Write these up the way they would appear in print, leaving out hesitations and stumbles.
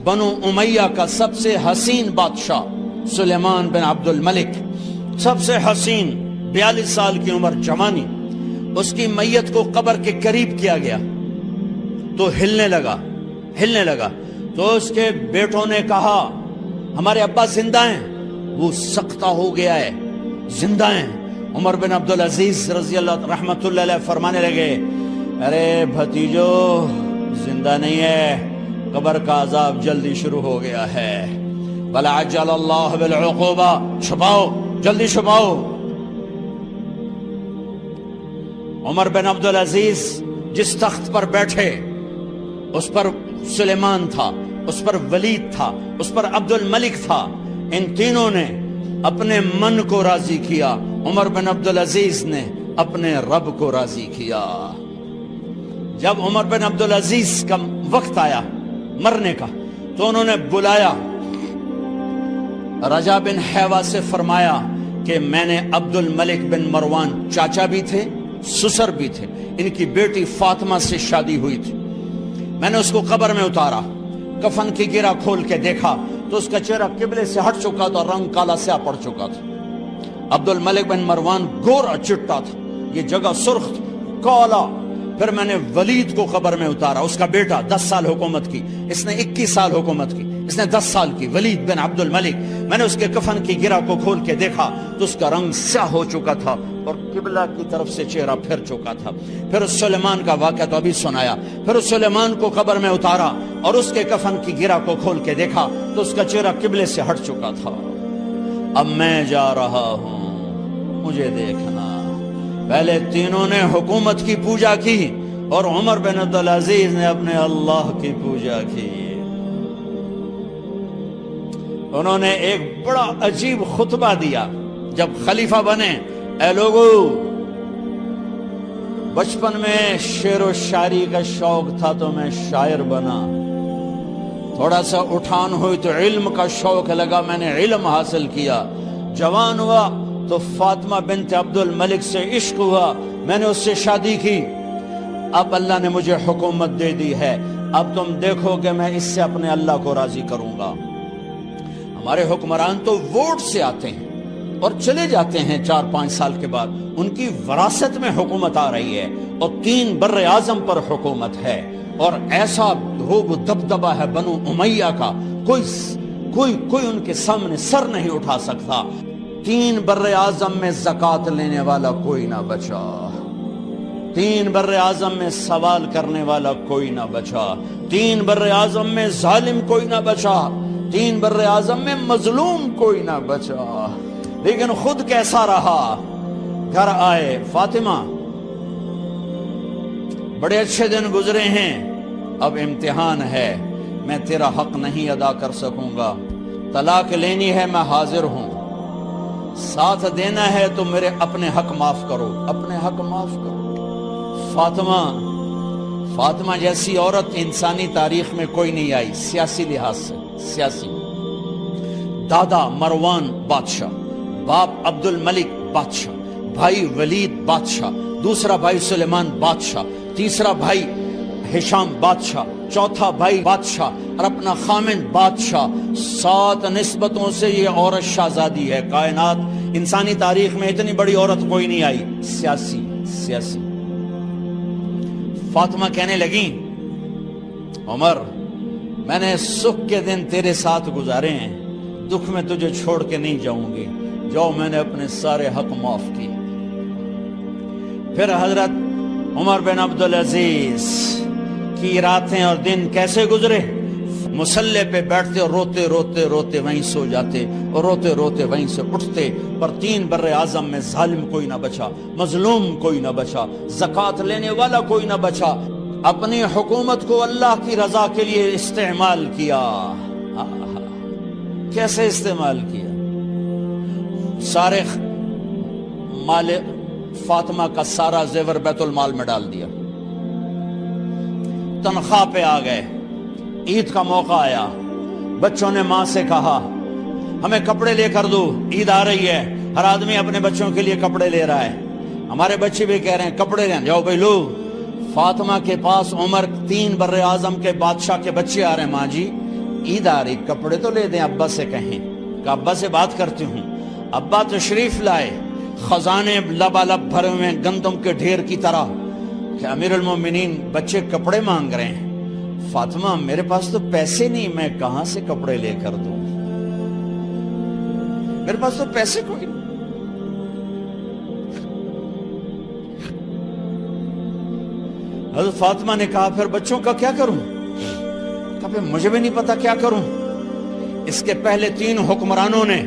بنو امیہ کا سب سے حسین بادشاہ سلیمان بن عبد الملک، سب سے حسین، 42 سال کی عمر، جوانی، اس کی میت کو قبر کے قریب کیا گیا تو ہلنے لگا تو اس کے بیٹوں نے کہا ہمارے ابا زندہ ہیں، وہ سختہ ہو گیا ہے، زندہ ہیں۔ عمر بن عبدالعزیز رضی اللہ رحمت اللہ علیہ فرمانے لگے ارے بھتیجو زندہ نہیں ہے، قبر کا عذاب جلدی شروع ہو گیا ہے، بل عجل اللہ بالعقوبہ، چھپاؤ، جلدی چھپاؤ۔ عمر بن عبدالعزیز جس تخت پر بیٹھے اس پر سلیمان تھا، اس پر ولید تھا، اس پر عبد الملک تھا، ان تینوں نے اپنے من کو راضی کیا، عمر بن عبدالعزیز نے اپنے رب کو راضی کیا۔ جب عمر بن عبدالعزیز کا وقت آیا مرنے کا تو انہوں نے بلایا رجا بن حیوہ سے، فرمایا کہ میں نے عبد الملک بن مروان، چاچا بھی تھے سسر بھی تھے، ان کی بیٹی فاطمہ سے شادی ہوئی تھی، میں نے اس کو قبر میں اتارا، کفن کی گرہ کھول کے دیکھا تو اس کا چہرہ قبلے سے ہٹ چکا تھا، رنگ کالا سیاہ پڑ چکا تھا۔ عبد الملک بن مروان گورا چٹا تھا، یہ جگہ سرخ تھی، کالا۔ پھر میں نے ولید کو قبر میں اتارا، اس کا بیٹا 10 سال حکومت کی، اس نے 21 سال حکومت کی، اس نے 10 سال کی، ولید بن عبد الملک۔ میں نے اس کے کفن کی گرہ کو کھول کے دیکھا تو اس کا رنگ سیاہ ہو چکا تھا اور قبلہ کی طرف سے چہرہ پھر چکا تھا۔ پھر اس سلیمان کا واقعہ تو ابھی سنایا، پھر اس سلیمان کو قبر میں اتارا اور اس کے کفن کی گرہ کو کھول کے دیکھا تو اس کا چہرہ قبلے سے ہٹ چکا تھا۔ اب میں جا رہا ہوں، مجھے دیکھنا۔ پہلے تینوں نے حکومت کی پوجا کی اور عمر بن عبدالعزیز نے اپنے اللہ کی پوجا کی۔ انہوں نے ایک بڑا عجیب خطبہ دیا جب خلیفہ بنے، اے لوگو، بچپن میں شعر و شاعری کا شوق تھا تو میں شاعر بنا، تھوڑا سا اٹھان ہوئی تو علم کا شوق لگا، میں نے علم حاصل کیا، جوان ہوا تو فاطمہ بنت عبد الملک سے عشق ہوا، میں نے اس سے شادی کی، اب اللہ نے مجھے حکومت دے دی ہے، اب تم دیکھو کہ میں اس سے اپنے اللہ کو راضی کروں گا۔ ہمارے حکمران تو ووٹ سے آتے ہیں اور چلے جاتے ہیں 4-5 سال کے بعد، ان کی وراثت میں حکومت آ رہی ہے اور 3 بر اعظم پر حکومت ہے، اور ایسا روب و دبدبہ ہے بنو امیہ کا، کوئی ان کے سامنے سر نہیں اٹھا سکتا۔ 3 بر اعظم میں زکوٰۃ لینے والا کوئی نہ بچا، 3 بر اعظم میں سوال کرنے والا کوئی نہ بچا، 3 بر اعظم میں ظالم کوئی نہ بچا، 3 بر اعظم میں مظلوم کوئی نہ بچا۔ لیکن خود کیسا رہا؟ گھر آئے، فاطمہ بڑے اچھے دن گزرے ہیں، اب امتحان ہے، میں تیرا حق نہیں ادا کر سکوں گا، طلاق لینی ہے میں حاضر ہوں، ساتھ دینا ہے تو میرے اپنے حق معاف کرو، اپنے حق معاف کرو۔ فاطمہ جیسی عورت انسانی تاریخ میں کوئی نہیں آئی، سیاسی لحاظ سے، سیاسی۔ دادا مروان بادشاہ، باپ عبد الملک بادشاہ، بھائی ولید بادشاہ، دوسرا بھائی سلیمان بادشاہ، تیسرا بھائی ہشام بادشاہ، چوتھا بھائی بادشاہ اور اپنا خامن بادشاہ، 7 نسبتوں سے یہ عورت شہزادی ہے۔ کائنات انسانی تاریخ میں اتنی بڑی عورت کوئی نہیں آئی، سیاسی۔ فاطمہ کہنے لگیں عمر، میں نے سکھ کے دن تیرے ساتھ گزارے ہیں، دکھ میں تجھے چھوڑ کے نہیں جاؤں گی، جو میں نے اپنے سارے حق معاف کیے۔ پھر حضرت عمر بن عبدالعزیز کی راتیں اور دن کیسے گزرے؟ مصلے پہ بیٹھتے اور روتے وہیں سو جاتے اور روتے وہیں سے اٹھتے، پر 3 بر اعظم میں ظالم کوئی نہ بچا، مظلوم کوئی نہ بچا، زکوٰۃ لینے والا کوئی نہ بچا، اپنی حکومت کو اللہ کی رضا کے لیے استعمال کیا۔ کیسے استعمال کیا؟ سارے مال فاطمہ کا سارا زیور بیت المال میں ڈال دیا، تنخواہ پہ آ گئے، عید کا موقع آیا، بچوں نے ماں سے کہا ہمیں کپڑے لے کر دو، عید آ رہی ہے، ہر آدمی اپنے بچوں کے لیے کپڑے لے رہا ہے، ہمارے بچے بھی کہہ رہے ہیں کپڑے لیں، جاؤ بھائی لو۔ فاطمہ کے پاس عمر 3 بر اعظم کے بادشاہ کے بچے آ رہے ہیں، ماں جی عید آ رہی، کپڑے تو لے دیں، ابا سے کہیں کہ ابا سے بات کرتی ہوں۔ ابا تشریف لائے، خزانے لبالب بھرے ہوئے ہیں گندم کے ڈھیر کی طرح، کہ امیر المومنین بچے کپڑے مانگ رہے ہیں۔ فاطمہ میرے پاس تو پیسے نہیں، میں کہاں سے کپڑے لے کر دوں، میرے پاس تو پیسے کوئی نہیں۔ حضرت فاطمہ نے کہا پھر بچوں کا کیا کروں؟ کہا پھر مجھے بھی نہیں پتا کیا کروں۔ اس کے پہلے 3 حکمرانوں نے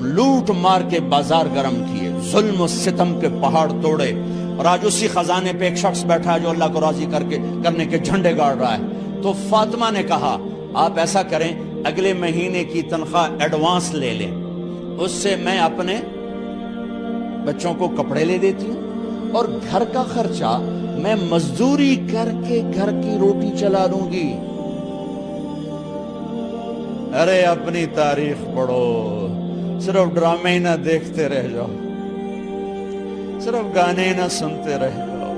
لوٹ مار کے بازار گرم کیے، ظلم و ستم کے پہاڑ توڑے، اور آج اسی خزانے پہ ایک شخص بیٹھا ہے جو اللہ کو راضی کرنے کے جھنڈے گاڑ رہا ہے۔ تو فاطمہ نے کہا آپ ایسا کریں، اگلے مہینے کی تنخواہ ایڈوانس لے لیں، اس سے میں اپنے بچوں کو کپڑے لے دیتی ہوں، اور گھر کا خرچہ میں مزدوری کر کے گھر کی روٹی چلا دوں گی۔ ارے اپنی تاریخ پڑھو، صرف ڈرامے ہی نہ دیکھتے رہ جاؤ، صرف گانے ہی نہ سنتے رہ جاؤ،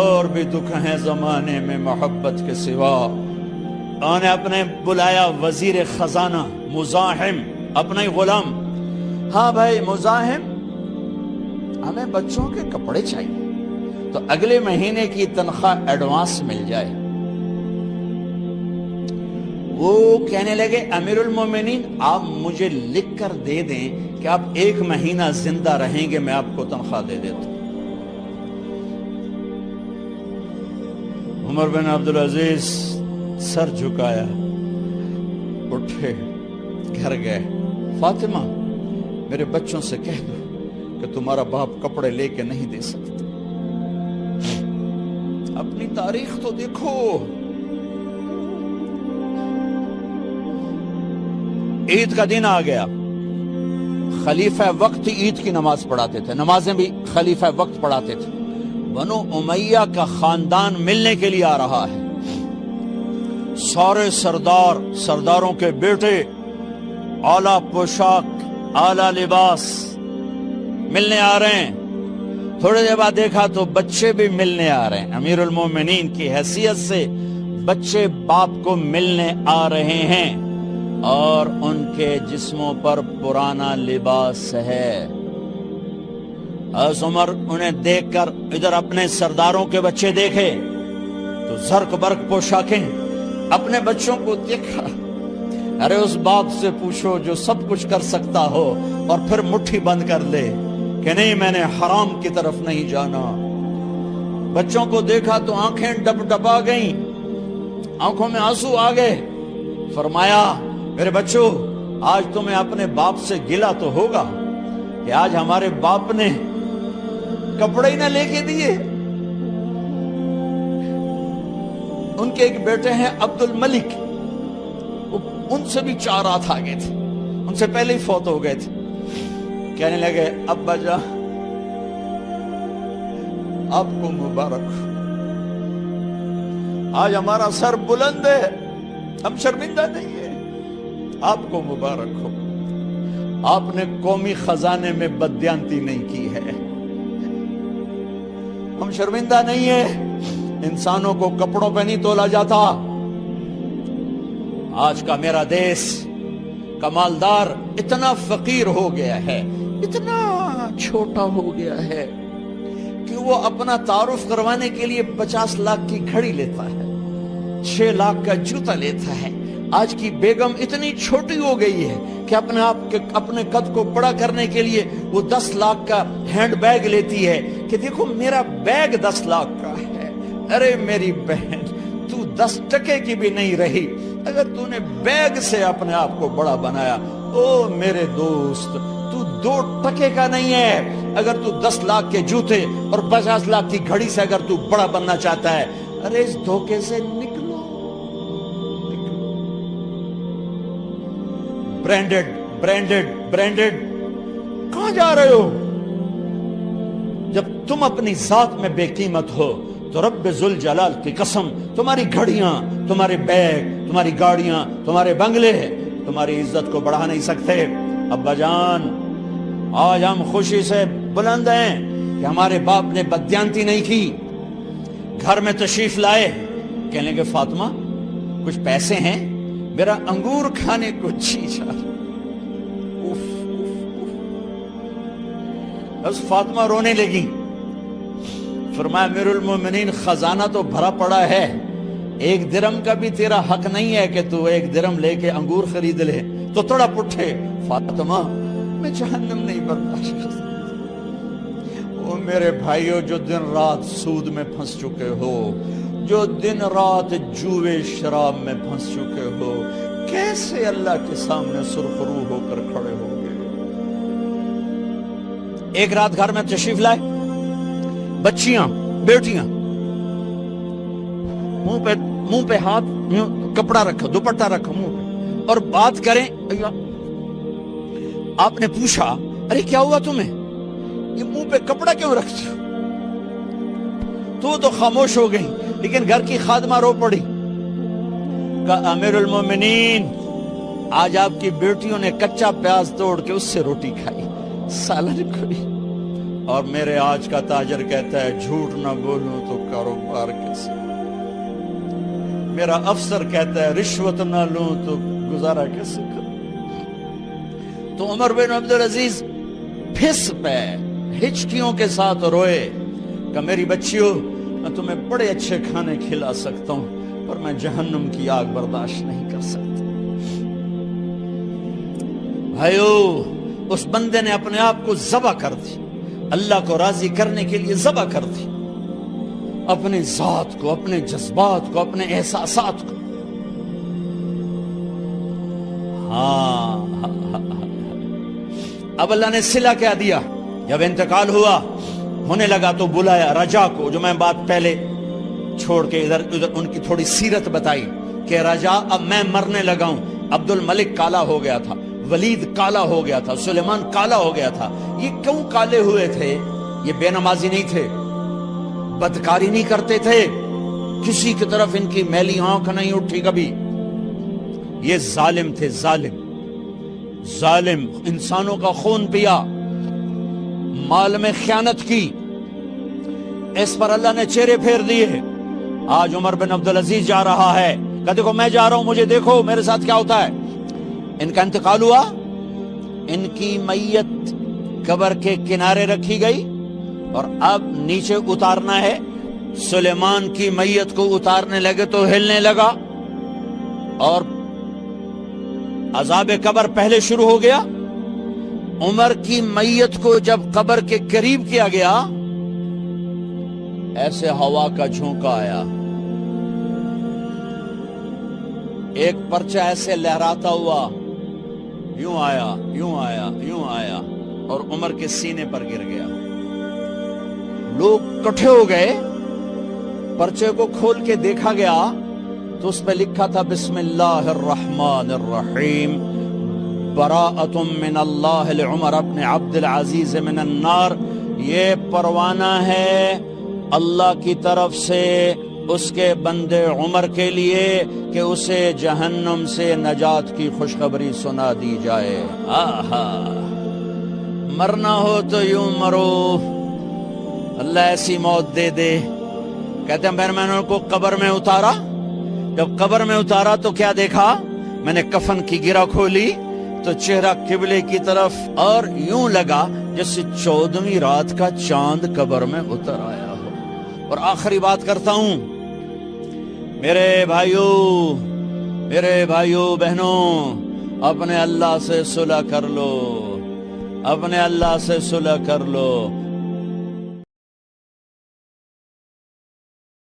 اور بھی دکھ ہیں زمانے میں محبت کے سوا۔ انہوں نے اپنے بلایا وزیر خزانہ مزاحم، اپنا ہی غلام، ہاں بھائی مزاحم ہمیں بچوں کے کپڑے چاہیے، تو اگلے مہینے کی تنخواہ ایڈوانس مل جائے۔ وہ کہنے لگے امیر المومنین آپ مجھے لکھ کر دے دیں کہ آپ 1 مہینہ زندہ رہیں گے، میں آپ کو تنخواہ دے دیتا ہوں۔ عمر بن عبدالعزیز سر جھکایا، اٹھے، گھر گئے، فاطمہ میرے بچوں سے کہہ دو کہ تمہارا باپ کپڑے لے کے نہیں دے سکتا۔ اپنی تاریخ تو دیکھو، عید کا دن آ گیا، خلیفہ وقت عید کی نماز پڑھاتے تھے، نمازیں بھی خلیفہ وقت پڑھاتے تھے۔ بنو امیہ کا خاندان ملنے کے لیے آ رہا ہے، سارے سرداروں کے بیٹے اعلیٰ پوشاک، اعلیٰ لباس ملنے آ رہے ہیں۔ تھوڑے دیر بعد دیکھا تو بچے بھی ملنے آ رہے ہیں، امیر المومنین کی حیثیت سے بچے باپ کو ملنے آ رہے ہیں، اور ان کے جسموں پر پرانا لباس ہے۔ حضرت عمر انہیں دیکھ کر ادھر اپنے سرداروں کے بچے دیکھے تو زرق برق پوشاکیں، اپنے بچوں کو دیکھا۔ ارے اس باپ سے پوچھو جو سب کچھ کر سکتا ہو اور پھر مٹھی بند کر لے کہ نہیں میں نے حرام کی طرف نہیں جانا۔ بچوں کو دیکھا تو آنکھیں ڈب ڈبا گئیں، آنکھوں میں آنسو آ گئے۔ فرمایا میرے بچوں آج تمہیں اپنے باپ سے گلہ تو ہوگا کہ آج ہمارے باپ نے کپڑے ہی نہ لے کے دیے۔ ان کے ایک بیٹے ہیں عبد الملک، ان سے بھی 4 ہاتھ آگے تھے، ان سے پہلے ہی فوت ہو گئے تھے۔ کہنے لگے ابا جان آپ کو مبارک ہو، آج ہمارا سر بلند ہے، ہم شرمندہ نہیں ہیں، آپ کو مبارک ہو، آپ نے قومی خزانے میں بددیانتی نہیں کی ہے، ہم شرمندہ نہیں ہیں، انسانوں کو کپڑوں پہ نہیں تولا جاتا۔ آج کا میرا دیس کا مالدار اتنا فقیر ہو گیا ہے، اتنا چھوٹا ہو گیا ہے کہ وہ اپنا تعارف کروانے کے لیے 50 لاکھ کی گھڑی لیتا ہے، 6 لاکھ کا جوتا لیتا ہے۔ آج کی بیگم اتنی چھوٹی ہو گئی ہے کہ اپنے قد کو بڑا کرنے کے لیے وہ 10 لاکھ کا ہینڈ بیگ لیتی ہے کہ دیکھو میرا بیگ 10 لاکھ کا ہے۔ ارے میری بہن تو 10 ٹکے کی بھی نہیں رہی اگر تو نے بیگ سے اپنے آپ کو بڑا بنایا۔ او میرے دوست تو 2 ٹکے کا نہیں ہے اگر تو 10 لاکھ کے جوتے اور 50 لاکھ کی گھڑی سے اگر تو بڑا بننا چاہتا ہے۔ ارے اس دھوکے سے نکلو۔ برینڈڈ کہاں جا رہے ہو؟ جب تم اپنی ذات میں بے قیمت ہو تو رب ذوالجلال کی قسم تمہاری گھڑیاں، تمہارے بیگ، تمہاری گاڑیاں، تمہارے بنگلے تمہاری عزت کو بڑھا نہیں سکتے۔ ابا جان آج ہم خوشی سے بلند ہیں کہ ہمارے باپ نے بددیانتی نہیں کی۔ گھر میں تشریف لائے، کہنے لگے فاطمہ کچھ پیسے ہیں، میرا انگور کھانے کو جی چاہ رہا۔ بس فاطمہ رونے لگی، فرمایا امیر المومنین خزانہ تو بھرا پڑا ہے، 1 درم کا بھی تیرا حق نہیں ہے کہ تو 1 درم لے کے انگور خرید لے۔ تو تڑپ اٹھے، فاطمہ میں جہنم نہیں برداشت کر سکتا۔ او میرے بھائیو، جو دن رات سود میں پھنس چکے ہو، جو دن رات جوے شراب میں پھنس چکے ہو، کیسے اللہ کے سامنے سرخرو ہو کر کھڑے ہو گے؟ ایک رات گھر میں تشریف لائے، بچیاں بیٹیاں، منہ پہ ہاتھ، کپڑا رکھو، دوپٹہ رکھو منہ پہ، اور بات کریں۔ آپ نے پوچھا ارے کیا ہوا تمہیں، یہ منہ پہ کپڑا کیوں رکھتی ہو؟ تو خاموش ہو گئی، لیکن گھر کی خادمہ رو پڑی، کہا امیر المومنین آج آپ کی بیٹیوں نے کچا پیاز توڑ کے اس سے روٹی کھائی، سالن کھائی، اور میرے آج کا تاجر کہتا ہے جھوٹ نہ بولوں تو کاروبار کیسے، میرا افسر کہتا ہے رشوت نہ لوں تو گزارا کیسے کروں۔ تو عمر بن عبدالعزیز پھس پہ ہچکیوں کے ساتھ روئے کہ میری بچیوں، میں تمہیں بڑے اچھے کھانے کھلا سکتا ہوں، پر میں جہنم کی آگ برداشت نہیں کر سکتا۔ بھائیو، اس بندے نے اپنے آپ کو ذبح کر دی، اللہ کو راضی کرنے کے لیے ذبح کر دی، اپنے ذات کو، اپنے جذبات کو، اپنے احساسات کو۔ اب اللہ نے صلہ کیا دیا، جب انتقال ہوا ہونے لگا تو بلایا رجا کو، جو میں بات پہلے چھوڑ کے ادھر ان کی تھوڑی سیرت بتائی کہ رجا اب میں مرنے لگا ہوں۔ عبد الملک کالا ہو گیا تھا، ولید کالا ہو گیا تھا، سلیمان کالا ہو گیا تھا۔ یہ کیوں کالے ہوئے تھے؟ یہ بے نمازی نہیں تھے، بدکاری نہیں کرتے تھے، کسی کی طرف ان کی میلی آنکھ نہیں اٹھی کبھی۔ یہ ظالم تھے، ظالم، انسانوں کا خون پیا، مال میں خیانت کی، اس پر اللہ نے چہرے پھیر دیے۔ آج عمر بن عبدالعزیز جا رہا ہے کہ دیکھو میں جا رہا ہوں، مجھے دیکھو میرے ساتھ کیا ہوتا ہے۔ ان کا انتقال ہوا، ان کی میت قبر کے کنارے رکھی گئی، اور اب نیچے اتارنا ہے۔ سلیمان کی میت کو اتارنے لگے تو ہلنے لگا، اور عذاب قبر پہلے شروع ہو گیا۔ عمر کی میت کو جب قبر کے قریب کیا گیا، ایسے ہوا کا جھونکا آیا، ایک پرچہ ایسے لہراتا ہوا یوں آیا، یوں آیا، یوں آیا، اور عمر کے سینے پر گر گیا۔ لوگ کٹھے ہو گئے، پرچے کو کھول کے دیکھا گیا تو اس پہ لکھا تھا بسم اللہ الرحمن الرحیم، براءۃ من اللہ لعمر ابن عبد العزیز من النار۔ یہ پروانہ ہے اللہ کی طرف سے اس کے بندے عمر کے لیے کہ اسے جہنم سے نجات کی خوشخبری سنا دی جائے۔ آہا، مرنا ہو تو یوں مرو، اللہ ایسی موت دے دے۔ کہتے ہیں پھر میں نے ان کو قبر میں اتارا، جب قبر میں اتارا تو کیا دیکھا؟ میں نے کفن کی گرہ کھولی تو چہرہ قبلے کی طرف، اور یوں لگا جیسے 14ویں رات کا چاند قبر میں اتر آیا ہو۔ اور آخری بات کرتا ہوں، میرے بھائیوں بہنوں، اپنے اللہ سے صلح کر لو، اپنے اللہ سے صلح کر لو۔